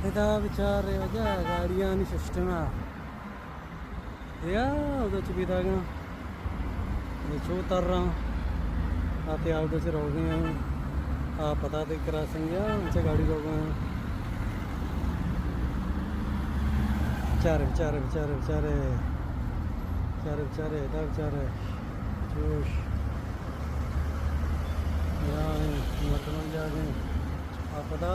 इदा बेचारे वजह गाड़ियां नहीं सिस्टम है उधर चुपीता गया छो उतर रहा आते आप उधर से रोक गए हैं आप पता देख क्रॉसिंग गया उनसे गाड़ी रोक गए हैं बेचारे बेचारे बेचारे बेचारे बेचारे बेचारे इधर बेचारे जोश यहाँ मर्दमन जा गए आप पता